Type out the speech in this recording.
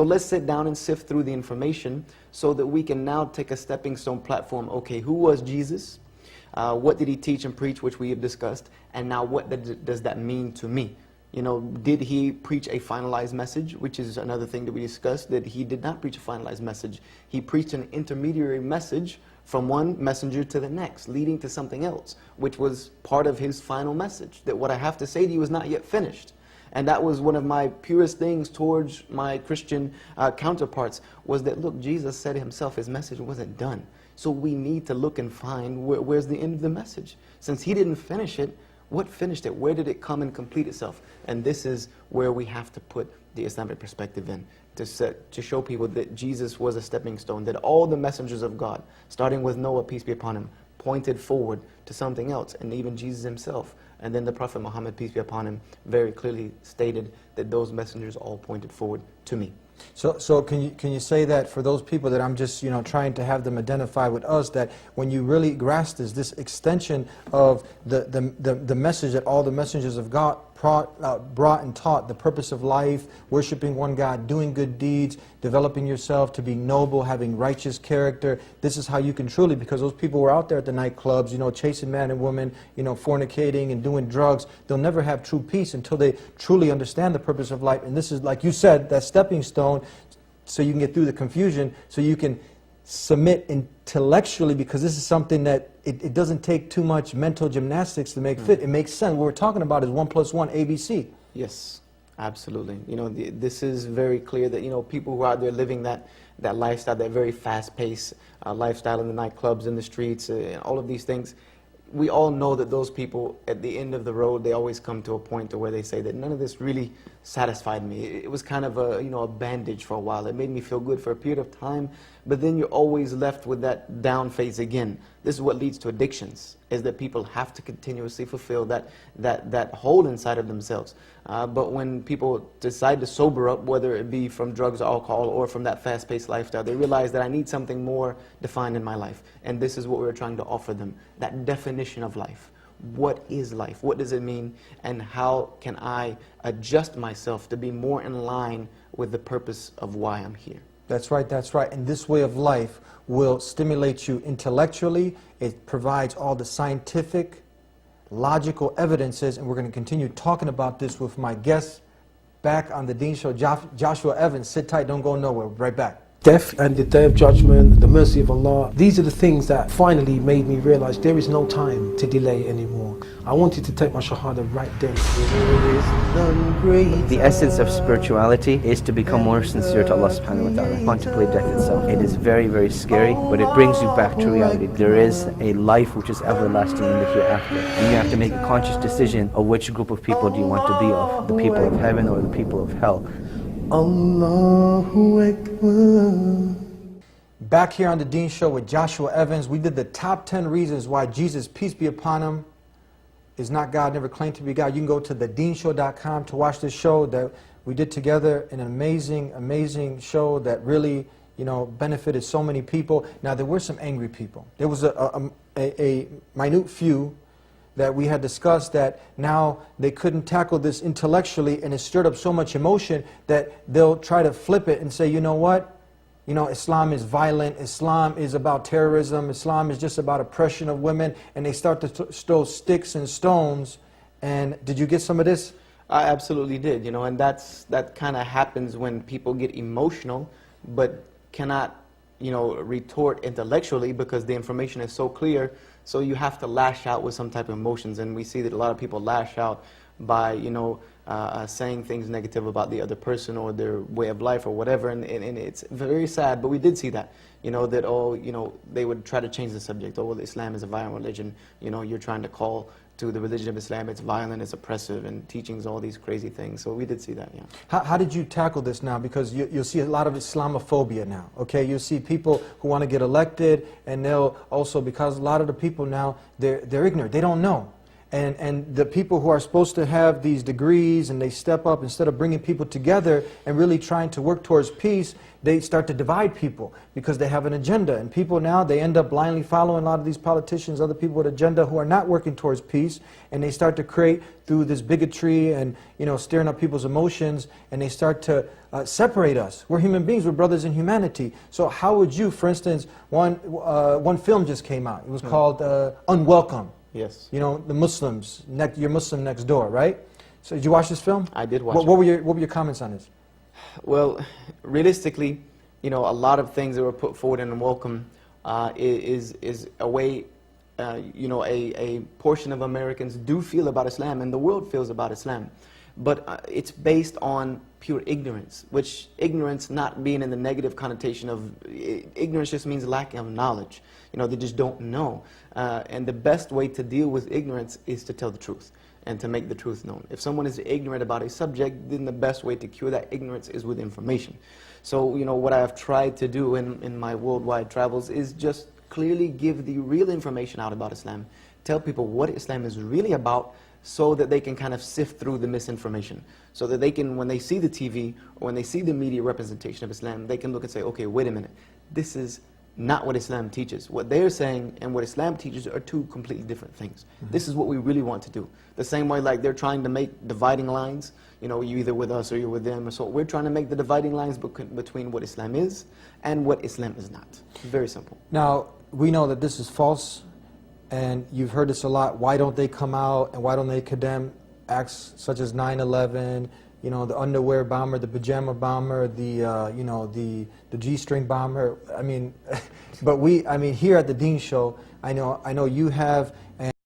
So let's sit down and sift through the information so that we can now take a stepping stone platform. Okay, who was Jesus? What did he teach and preach, which we have discussed? And now what does that mean to me? You know, did he preach a finalized message, which is another thing that we discussed, that he did not preach a finalized message. He preached an intermediary message from one messenger to the next, leading to something else, which was part of his final message, that what I have to say to you is not yet finished. And that was one of my purest things towards my Christian counterparts, was that, look, Jesus said himself his message wasn't done. So we need to look and find where's the end of the message. Since he didn't finish it, what finished it? Where did it come and complete itself? And this is where we have to put the Islamic perspective in, to show people that Jesus was a stepping stone, that all the messengers of God, starting with Noah, peace be upon him, pointed forward to something else, and even Jesus himself. And then the Prophet Muhammad, peace be upon him, very clearly stated that those messengers all pointed forward to me. So can you say that for those people that I'm just trying to have them identify with us, that when you really grasp this extension of the message that all the messengers of God brought and taught, the purpose of life, worshiping one God, doing good deeds, developing yourself to be noble, having righteous character, this is how you can truly, because those people were out there at the nightclubs, chasing man and woman, fornicating and doing drugs, they'll never have true peace until they truly understand the purpose of life. And this is, like you said, that stepping stone so you can get through the confusion, so you can submit intellectually, because this is something that it doesn't take too much mental gymnastics to make fit. It makes sense. What we're talking about is 1 + 1, ABC. Yes, absolutely. This is very clear that, people who are out there living that lifestyle, that very fast-paced lifestyle in the nightclubs, in the streets, and all of these things, we all know that those people, at the end of the road, they always come to a point to where they say that none of this really satisfied me. It was kind of a bandage for a while. It made me feel good for a period of time, but then you're always left with that down phase again. This is what leads to addictions, is that people have to continuously fulfill that hole inside of themselves. But when people decide to sober up, whether it be from drugs or alcohol or from that fast-paced lifestyle, they realize that I need something more defined in my life. And this is what we're trying to offer them, that definition of life. What is life? What does it mean? And how can I adjust myself to be more in line with the purpose of why I'm here? That's right, that's right. And this way of life will stimulate you intellectually. It provides all the scientific, logical evidences, and we're going to continue talking about this with my guest back on the Deen Show, Joshua Evans. Sit tight, don't go nowhere. We'll be right back. Death and the day of judgment, the mercy of Allah. These are the things that finally made me realize there is no time to delay anymore. I wanted to take my shahada right then. The essence of spirituality is to become more sincere to Allah subhanahu wa ta'ala. Contemplate death itself. It is very, very scary, but it brings you back to reality. There is a life which is everlasting in the hereafter. And you have to make a conscious decision of which group of people do you want to be of, the people of heaven or the people of hell. Allahu Akbar. Back here on the Deen Show with Joshua Evans, we did the top 10 reasons why Jesus, peace be upon him, is not God, never claimed to be God. You can go to thedeenshow.com to watch this show that we did together, an amazing, amazing show that really, benefited so many people. Now, there were some angry people. There was a minute few that we had discussed that now they couldn't tackle this intellectually, and it stirred up so much emotion that they'll try to flip it and say, you know what? Islam is violent, Islam is about terrorism, Islam is just about oppression of women, and they start to throw sticks and stones. And did you get some of this? I absolutely did, and that kind of happens when people get emotional, but cannot, retort intellectually because the information is so clear. So you have to lash out with some type of emotions, and we see that a lot of people lash out by, saying things negative about the other person or their way of life or whatever, and it's very sad. But we did see that, that they would try to change the subject. Oh, well, Islam is a violent religion. You're trying to call to the religion of Islam, it's violent, it's oppressive, and teachings all these crazy things. So we did see that, yeah. How did you tackle this now? Because you'll see a lot of Islamophobia now, okay? You'll see people who want to get elected, and they'll also, because a lot of the people now, they're ignorant, they don't know. And the people who are supposed to have these degrees, and they step up, instead of bringing people together and really trying to work towards peace, they start to divide people because they have an agenda. And people now, they end up blindly following a lot of these politicians, other people with agenda who are not working towards peace, and they start to create through this bigotry and stirring up people's emotions, and they start to separate us. We're human beings, we're brothers in humanity. So how would you, for instance, one film just came out. It was called Unwelcome. Yes. You know, the Muslims, your Muslim next door, right? So did you watch this film? I did watch it. What were your comments on this? Well, realistically, you know, a lot of things that were put forward in Unwelcome is a way, you know, a portion of Americans do feel about Islam, and the world feels about Islam. But it's based on pure ignorance, which ignorance not being in the negative connotation of, ignorance just means lack of knowledge. You know, they just don't know. And the best way to deal with ignorance is to tell the truth and to make the truth known. If someone is ignorant about a subject, then the best way to cure that ignorance is with information. So, you know, what I have tried to do in my worldwide travels is just clearly give the real information out about Islam, tell people what Islam is really about, so that they can kind of sift through the misinformation, so that they can, when they see the TV or when they see the media representation of Islam, they can look and say, okay, wait a minute, this is not what Islam teaches. What they're saying and what Islam teaches are two completely different things. This is what we really want to do. The same way like they're trying to make dividing lines, you know, you're either with us or you're with them. So we're trying to make the dividing lines between what Islam is and what Islam is not. Very simple. Now, we know that this is false, and you've heard this a lot. Why don't they come out and why don't they condemn acts such as 9/11, you know, the underwear bomber, the pajama bomber, the you know, the G-string bomber? I mean, but I mean, here at the Deen Show, I know you have.